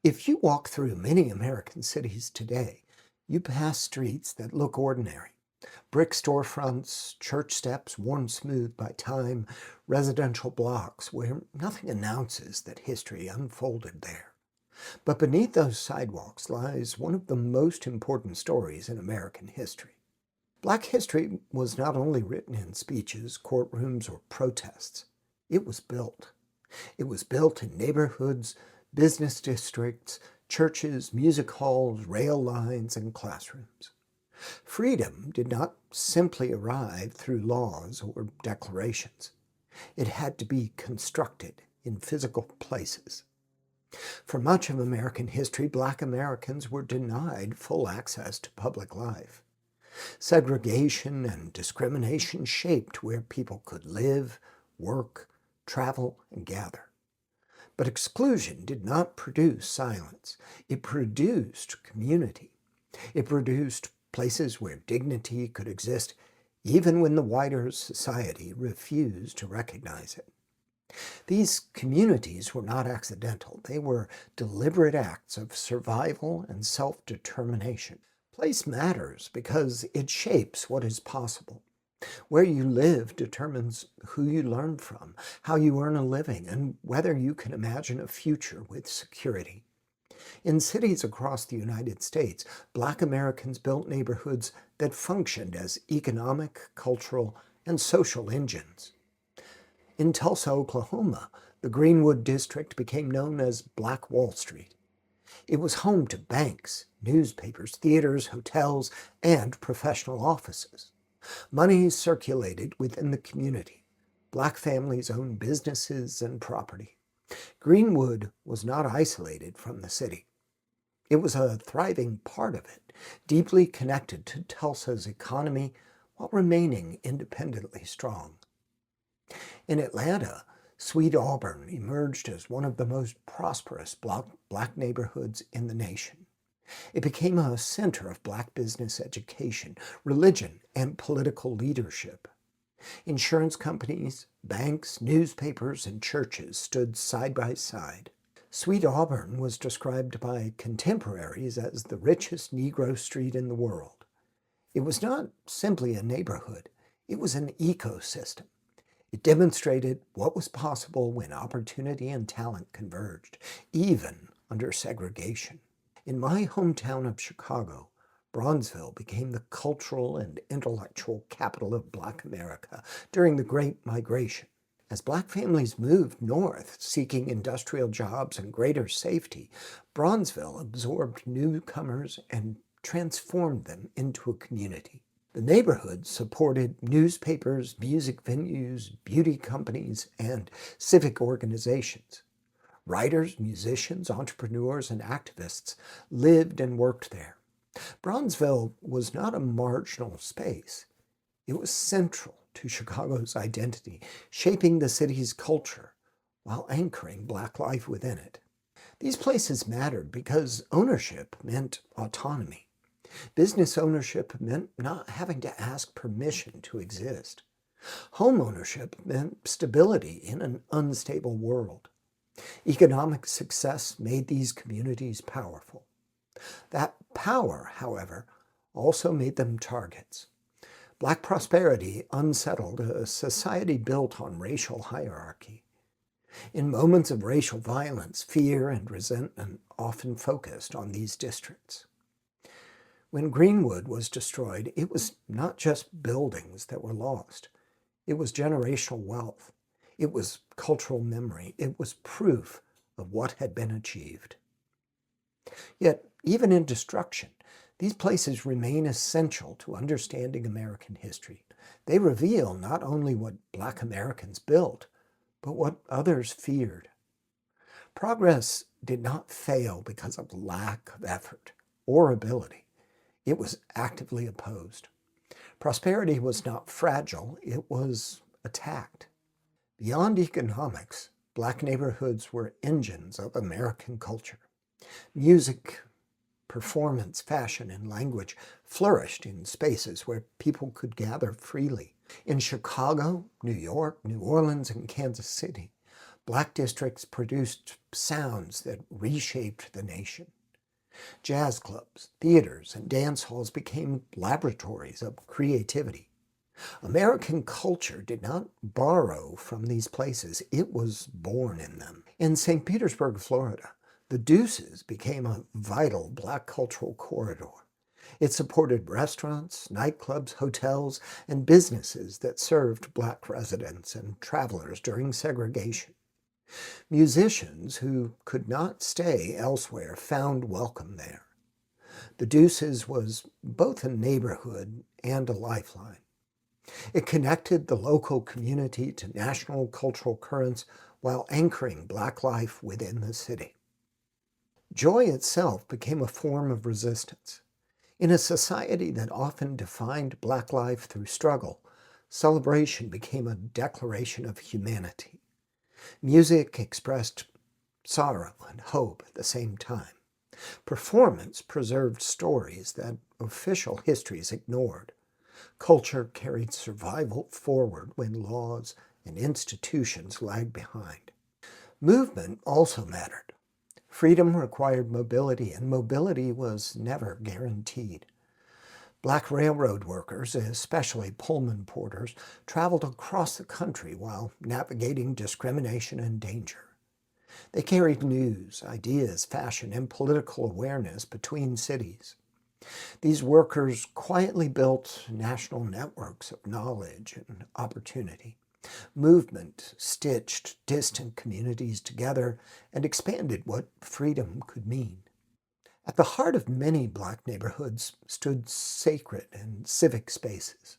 If you walk through many American cities today, you pass streets that look ordinary. Brick storefronts, church steps worn smooth by time, residential blocks where nothing announces that history unfolded there. But beneath those sidewalks lies one of the most important stories in American history. Black history was not only written in speeches, courtrooms, or protests. It was built. It was built in neighborhoods, business districts, churches, music halls, rail lines, and classrooms. Freedom did not simply arrive through laws or declarations. It had to be constructed in physical places. For much of American history, Black Americans were denied full access to public life. Segregation and discrimination shaped where people could live, work, travel, and gather. But exclusion did not produce silence. It produced community. It produced places where dignity could exist even when the wider society refused to recognize it. These communities were not accidental. They were deliberate acts of survival and self-determination. Place matters because it shapes what is possible. Where you live determines who you learn from, how you earn a living, and whether you can imagine a future with security. In cities across the United States, Black Americans built neighborhoods that functioned as economic, cultural, and social engines. In Tulsa, Oklahoma, the Greenwood district became known as Black Wall Street. It was home to banks, newspapers, theaters, hotels, and professional offices. Money circulated within the community. Black families owned businesses and property. Greenwood was not isolated from the city. It was a thriving part of it, deeply connected to Tulsa's economy while remaining independently strong. In Atlanta, Sweet Auburn emerged as one of the most prosperous Black neighborhoods in the nation. It became a center of Black business education, religion, and political leadership. Insurance companies, banks, newspapers, and churches stood side by side. Sweet Auburn was described by contemporaries as the richest Negro street in the world. It was not simply a neighborhood, it was an ecosystem. It demonstrated what was possible when opportunity and talent converged, even under segregation. In my hometown of Chicago, Bronzeville became the cultural and intellectual capital of Black America during the Great Migration. As Black families moved north, seeking industrial jobs and greater safety, Bronzeville absorbed newcomers and transformed them into a community. The neighborhood supported newspapers, music venues, beauty companies, and civic organizations. Writers, musicians, entrepreneurs, and activists lived and worked there. Bronzeville was not a marginal space. It was central to Chicago's identity, shaping the city's culture while anchoring Black life within it. These places mattered because ownership meant autonomy. Business ownership meant not having to ask permission to exist. Home ownership meant stability in an unstable world. Economic success made these communities powerful. That power, however, also made them targets. Black prosperity unsettled a society built on racial hierarchy. In moments of racial violence, fear and resentment often focused on these districts. When Greenwood was destroyed, it was not just buildings that were lost. It was generational wealth. It was cultural memory. It was proof of what had been achieved. Yet, even in destruction, these places remain essential to understanding American history. They reveal not only what Black Americans built, but what others feared. Progress did not fail because of lack of effort or ability. It was actively opposed. Prosperity was not fragile, it was attacked. Beyond economics, Black neighborhoods were engines of American culture. Music, performance, fashion, and language flourished in spaces where people could gather freely. In Chicago, New York, New Orleans, and Kansas City, Black districts produced sounds that reshaped the nation. Jazz clubs, theaters, and dance halls became laboratories of creativity. American culture did not borrow from these places, it was born in them. In St. Petersburg, Florida, the Deuces became a vital Black cultural corridor. It supported restaurants, nightclubs, hotels, and businesses that served Black residents and travelers during segregation. Musicians who could not stay elsewhere found welcome there. The Deuces was both a neighborhood and a lifeline. It connected the local community to national cultural currents while anchoring Black life within the city. Joy itself became a form of resistance. In a society that often defined Black life through struggle, celebration became a declaration of humanity. Music expressed sorrow and hope at the same time. Performance preserved stories that official histories ignored. Culture carried survival forward when laws and institutions lagged behind. Movement also mattered. Freedom required mobility, and mobility was never guaranteed. Black railroad workers, especially pullman porters, traveled across the country while navigating discrimination and danger. They carried news, ideas, fashion, and political awareness between cities. These workers quietly built national networks of knowledge and opportunity. Movement stitched distant communities together and expanded what freedom could mean. At the heart of many Black neighborhoods stood sacred and civic spaces.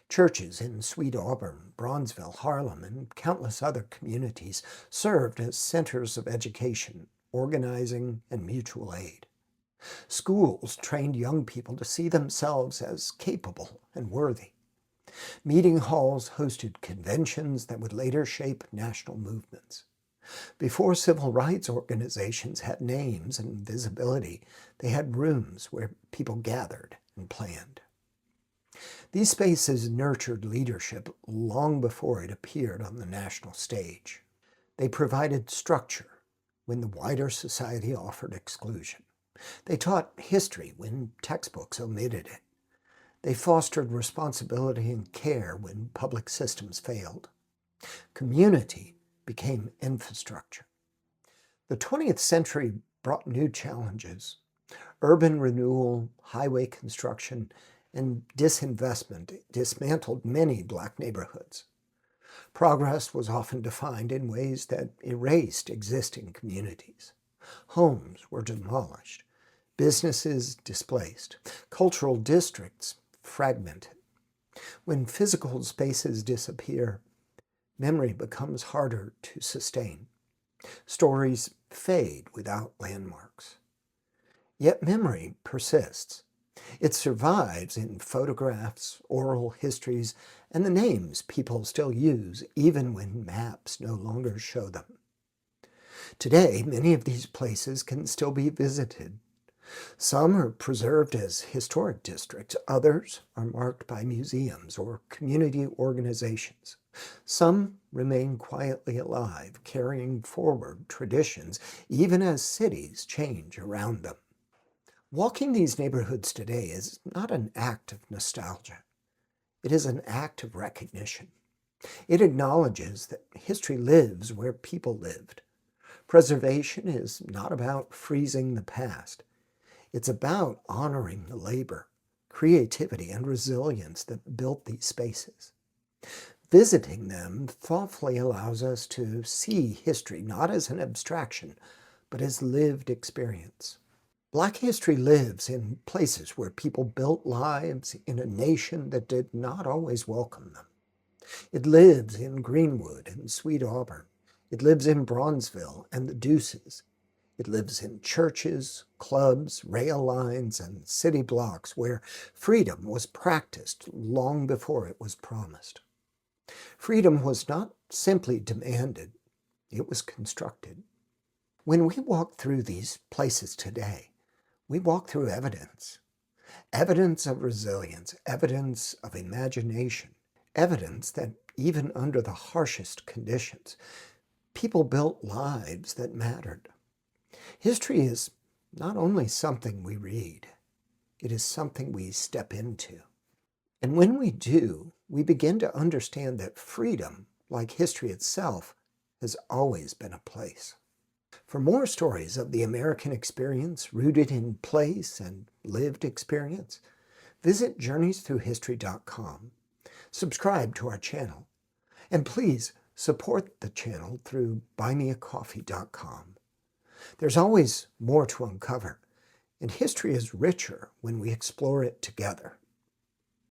Churches in Sweet Auburn, Bronzeville, Harlem, and countless other communities served as centers of education, organizing, and mutual aid. Schools trained young people to see themselves as capable and worthy. Meeting halls hosted conventions that would later shape national movements. Before civil rights organizations had names and visibility, they had rooms where people gathered and planned. These spaces nurtured leadership long before it appeared on the national stage. They provided structure when the wider society offered exclusion. They taught history when textbooks omitted it. They fostered responsibility and care when public systems failed. Community became infrastructure. The 20th century brought new challenges. Urban renewal, highway construction, and disinvestment dismantled many Black neighborhoods. Progress was often defined in ways that erased existing communities. Homes were demolished, businesses displaced, cultural districts fragmented. When physical spaces disappear, memory becomes harder to sustain. Stories fade without landmarks. Yet memory persists. It survives in photographs, oral histories, and the names people still use, even when maps no longer show them. Today, many of these places can still be visited. Some are preserved as historic districts. Others are marked by museums or community organizations. Some remain quietly alive, carrying forward traditions, even as cities change around them. Walking these neighborhoods today is not an act of nostalgia. It is an act of recognition. It acknowledges that history lives where people lived. Preservation is not about freezing the past. It's about honoring the labor, creativity, and resilience that built these spaces. Visiting them thoughtfully allows us to see history not as an abstraction, but as lived experience. Black history lives in places where people built lives in a nation that did not always welcome them. It lives in Greenwood and Sweet Auburn. It lives in Bronzeville and the Deuces. It lives in churches, clubs, rail lines, and city blocks where freedom was practiced long before it was promised. Freedom was not simply demanded, it was constructed. When we walk through these places today, we walk through evidence. Evidence of resilience, evidence of imagination, evidence that even under the harshest conditions, people built lives that mattered. History is not only something we read, it is something we step into. And when we do, we begin to understand that freedom, like history itself, has always been a place. For more stories of the American experience rooted in place and lived experience, visit journeysthroughhistory.com, subscribe to our channel, and please support the channel through buymeacoffee.com. There's always more to uncover, and history is richer when we explore it together.